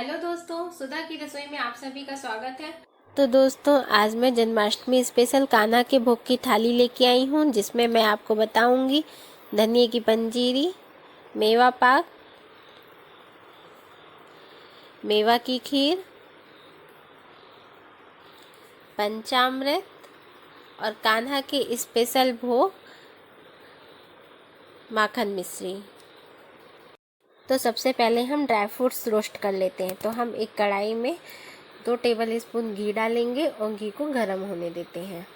Hello दोस्तों, सुधा की रसोई में आप सभी का स्वागत है। तो दोस्तों, आज मैं जन्माष्टमी स्पेशल कान्हा के भोग की थाली लेके आई हूँ, जिसमें मैं आपको बताऊंगी धनिए की पंजीरी, मेवा पाक, मेवा की खीर, पंचामृत और कान्हा के स्पेशल भोग माखन मिश्री। तो सबसे पहले हम ड्राई फ्रूट्स रोस्ट कर लेते हैं। तो हम एक कढ़ाई में 2 टेबल स्पून घी डालेंगे और घी को गर्म होने देते हैं।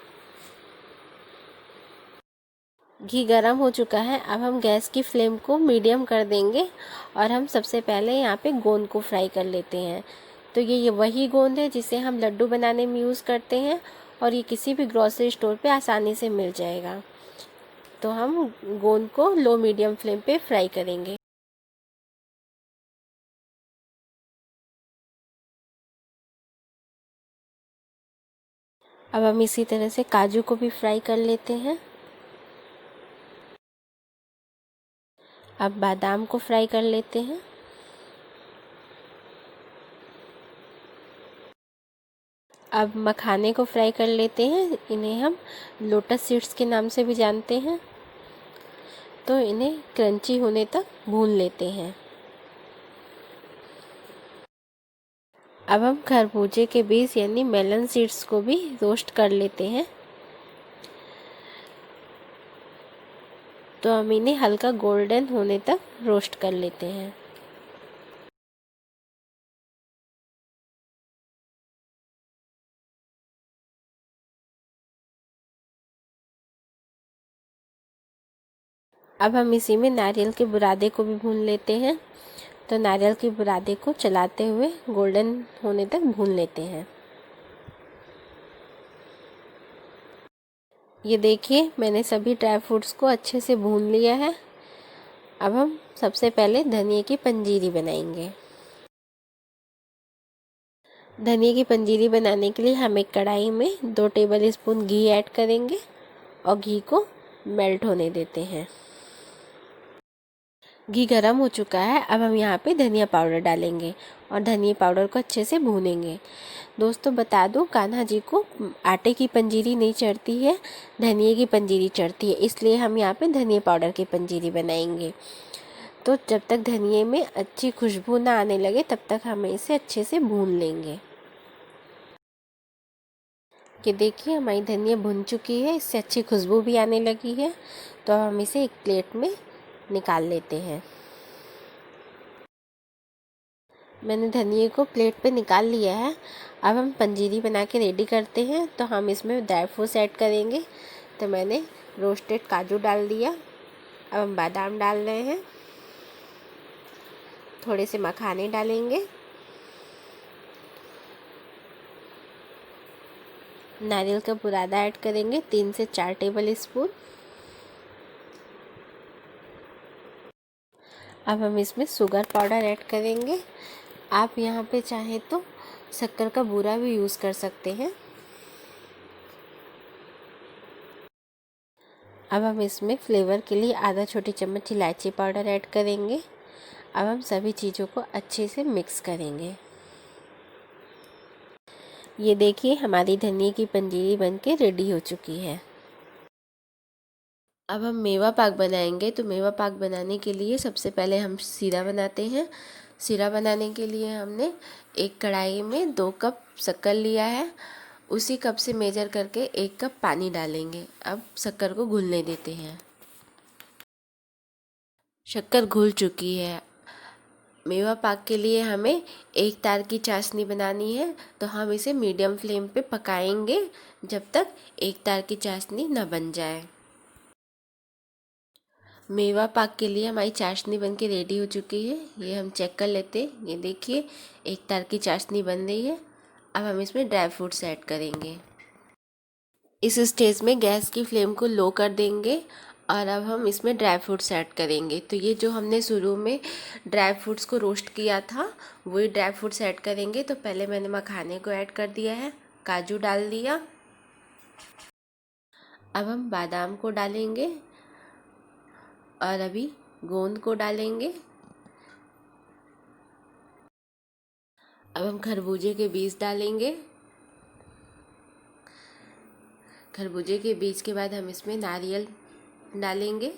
घी गर्म हो चुका है। अब हम गैस की फ्लेम को मीडियम कर देंगे और हम सबसे पहले यहाँ पे गोंद को फ्राई कर लेते हैं। तो ये वही गोंद है जिसे हम लड्डू बनाने में यूज़ करते हैं और ये किसी भी ग्रोसरी स्टोर पे आसानी से मिल जाएगा। तो हम गोंद को लो मीडियम फ्लेम पे फ्राई करेंगे। अब हम इसी तरह से काजू को भी फ्राई कर लेते हैं। अब बादाम को फ्राई कर लेते हैं। अब मखाने को फ्राई कर लेते हैं। इन्हें हम लोटस सीड्स के नाम से भी जानते हैं। तो इन्हें क्रंची होने तक भून लेते हैं। अब हम खरबूजे के बीज यानी मेलन सीड्स को भी रोस्ट कर लेते हैं। तो हम इन्हें हल्का गोल्डन होने तक रोस्ट कर लेते हैं। अब हम इसी में नारियल के बुरादे को भी भून लेते हैं। तो नारियल के बुरादे को चलाते हुए गोल्डन होने तक भून लेते हैं। ये देखिए, मैंने सभी ड्राई फ्रूट्स को अच्छे से भून लिया है। अब हम सबसे पहले धनिए की पंजीरी बनाएंगे। धनिए की पंजीरी बनाने के लिए हम एक कढ़ाई में 2 टेबल स्पून घी ऐड करेंगे और घी को मेल्ट होने देते हैं। घी गरम हो चुका है। अब हम यहाँ पे धनिया पाउडर डालेंगे और धनिया पाउडर को अच्छे से भूनेंगे। दोस्तों, बता दूं, कान्हा जी को आटे की पंजीरी नहीं चढ़ती है, धनिए की पंजीरी चढ़ती है। इसलिए हम यहाँ पे धनिया पाउडर की पंजीरी बनाएंगे। तो जब तक धनिए में अच्छी खुशबू ना आने लगे तब तक हमें इसे अच्छे से भून लेंगे। ये देखिए, हमारी धनिया भुन चुकी है, इससे अच्छी खुशबू भी आने लगी है। तो हम इसे एक प्लेट में निकाल लेते हैं। मैंने धनिए को प्लेट पे निकाल लिया है। अब हम पंजीरी बना के रेडी करते हैं। तो हम इसमें ड्राई फ्रूट्स ऐड करेंगे। तो मैंने रोस्टेड काजू डाल दिया। अब हम बादाम डाल रहे हैं। थोड़े से मखाने डालेंगे। नारियल का बुरादा ऐड करेंगे 3 से 4 टेबल स्पून। अब हम इसमें शुगर पाउडर ऐड करेंगे। आप यहाँ पे चाहें तो शक्कर का बूरा भी यूज़ कर सकते हैं। अब हम इसमें फ्लेवर के लिए आधा छोटी चम्मच इलायची पाउडर ऐड करेंगे। अब हम सभी चीज़ों को अच्छे से मिक्स करेंगे। ये देखिए, हमारी धनिए की पंजीरी बनके रेडी हो चुकी है। अब हम मेवा पाक बनाएंगे। तो मेवा पाक बनाने के लिए सबसे पहले हम सीरा बनाते हैं। सीरा बनाने के लिए हमने एक कढ़ाई में 2 कप शक्कर लिया है। उसी कप से मेजर करके 1 कप पानी डालेंगे। अब शक्कर को घुलने देते हैं। शक्कर घुल चुकी है। मेवा पाक के लिए हमें 1 तार की चाशनी बनानी है। तो हम इसे मीडियम फ्लेम पे पकाएंगे जब तक 1 तार की चाशनी न बन जाए। मेवा पाक के लिए हमारी चाशनी बनके रेडी हो चुकी है। ये हम चेक कर लेते हैं। ये देखिए, 1 तार की चाशनी बन रही है। अब हम इसमें ड्राई फ्रूट्स ऐड करेंगे। इस स्टेज में गैस की फ्लेम को लो कर देंगे और अब हम इसमें ड्राई फ्रूट्स ऐड करेंगे। तो ये जो हमने शुरू में ड्राई फ्रूट्स को रोस्ट किया था, वही ड्राई फ्रूट्स ऐड करेंगे। तो पहले मैंने मखाने को ऐड कर दिया है, काजू डाल दिया। अब हम बादाम को डालेंगे और अभी गोंद को डालेंगे। अब हम खरबूजे के बीज डालेंगे। खरबूजे के बीज के बाद हम इसमें नारियल डालेंगे।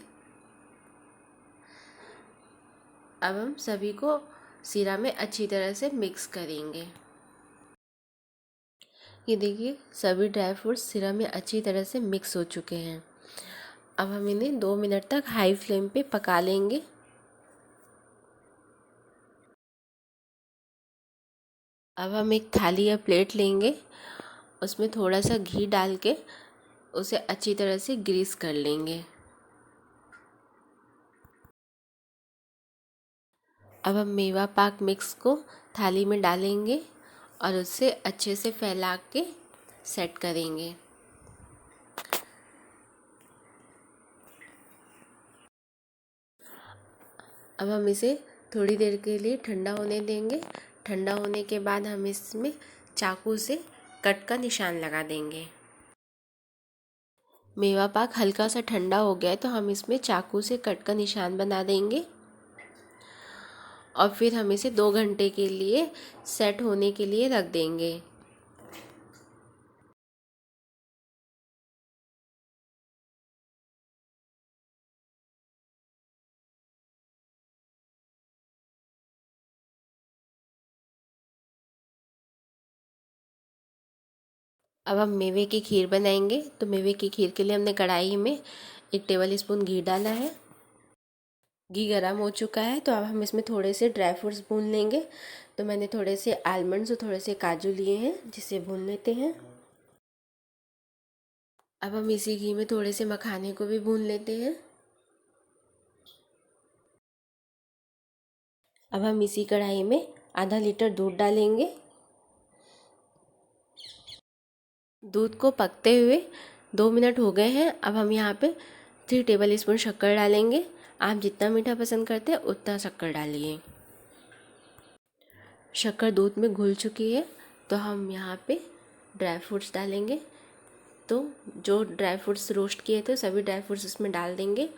अब हम सभी को सीरा में अच्छी तरह से मिक्स करेंगे। ये देखिए सभी ड्राई फ्रूट्स सीरा में अच्छी तरह से मिक्स हो चुके हैं। अब हम इन्हें 2 मिनट तक हाई फ्लेम पे पका लेंगे। अब हम एक थाली या प्लेट लेंगे, उसमें थोड़ा सा घी डाल के उसे अच्छी तरह से ग्रीस कर लेंगे। अब हम मेवा पाक मिक्स को थाली में डालेंगे और उसे अच्छे से फैला के सेट करेंगे। अब हम इसे थोड़ी देर के लिए ठंडा होने देंगे। ठंडा होने के बाद हम इसमें चाकू से कट का निशान लगा देंगे। मेवा पाक हल्का सा ठंडा हो गया है तो हम इसमें चाकू से कट का निशान बना देंगे और फिर हम इसे 2 घंटे के लिए सेट होने के लिए रख देंगे। अब हम मेवे की खीर बनाएंगे। तो मेवे की खीर के लिए हमने कढ़ाई में 1 टेबल स्पून घी डाला है। घी गरम हो चुका है तो अब हम इसमें थोड़े से ड्राई फ्रूट्स भून लेंगे। तो मैंने थोड़े से आलमंड्स और थोड़े से काजू लिए हैं, जिसे भून लेते हैं। अब हम इसी घी में थोड़े से मखाने को भी भून लेते हैं। अब हम इसी कढ़ाई में आधा लीटर दूध डालेंगे। दूध को पकते हुए 2 मिनट हो गए हैं। अब हम यहाँ पे 3 टेबल स्पून शक्कर डालेंगे। आप जितना मीठा पसंद करते हैं उतना शक्कर डालिए। शक्कर दूध में घुल चुकी है तो हम यहाँ पे ड्राई फ्रूट्स डालेंगे। तो जो ड्राई फ्रूट्स रोस्ट किए थे सभी ड्राई फ्रूट्स इसमें डाल देंगे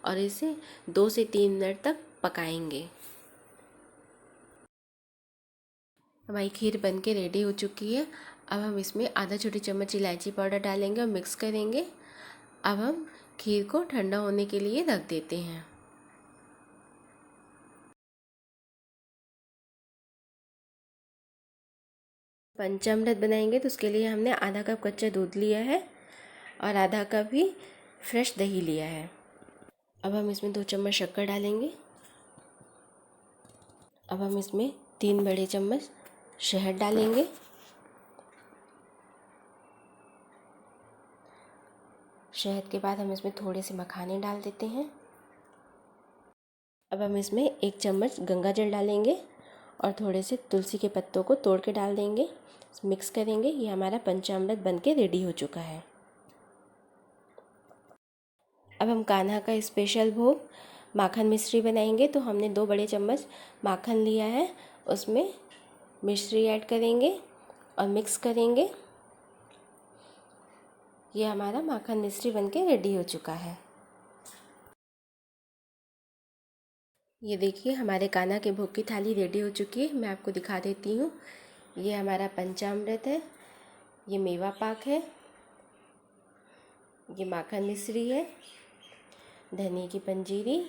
और इसे 2 से 3 मिनट तक पकाएंगे। हमारी खीर बनके रेडी हो चुकी है। अब हम इसमें आधा छोटी चम्मच इलायची पाउडर डालेंगे और मिक्स करेंगे। अब हम खीर को ठंडा होने के लिए रख देते हैं। पंचामृत बनाएंगे तो उसके लिए हमने आधा कप कच्चा दूध लिया है और आधा कप ही फ्रेश दही लिया है। अब हम इसमें 2 चम्मच शक्कर डालेंगे। अब हम इसमें 3 बड़े चम्मच शहद डालेंगे। शहद के बाद हम इसमें थोड़े से मखाने डाल देते हैं। अब हम इसमें 1 चम्मच गंगा जल डालेंगे और थोड़े से तुलसी के पत्तों को तोड़ के डाल देंगे। मिक्स करेंगे। ये हमारा पंचामृत बनके रेडी हो चुका है। अब हम कान्हा का स्पेशल भोग माखन मिश्री बनाएंगे। तो हमने 2 बड़े चम्मच माखन लिया है, उसमें मिश्री ऐड करेंगे और मिक्स करेंगे। ये हमारा माखन मिश्री बनके रेडी हो चुका है। ये देखिए हमारे कान्हा के भोग की थाली रेडी हो चुकी है। मैं आपको दिखा देती हूँ। ये हमारा पंचामृत है, ये मेवा पाक है, ये माखन मिश्री है, धनिया की पंजीरी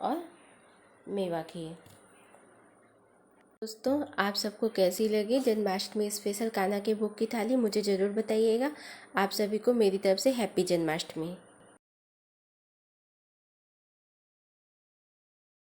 और मेवा खीर। दोस्तों आप सबको कैसी लगी जन्माष्टमी स्पेशल कान्हा के भोग की थाली, मुझे ज़रूर बताइएगा। आप सभी को मेरी तरफ से हैप्पी जन्माष्टमी।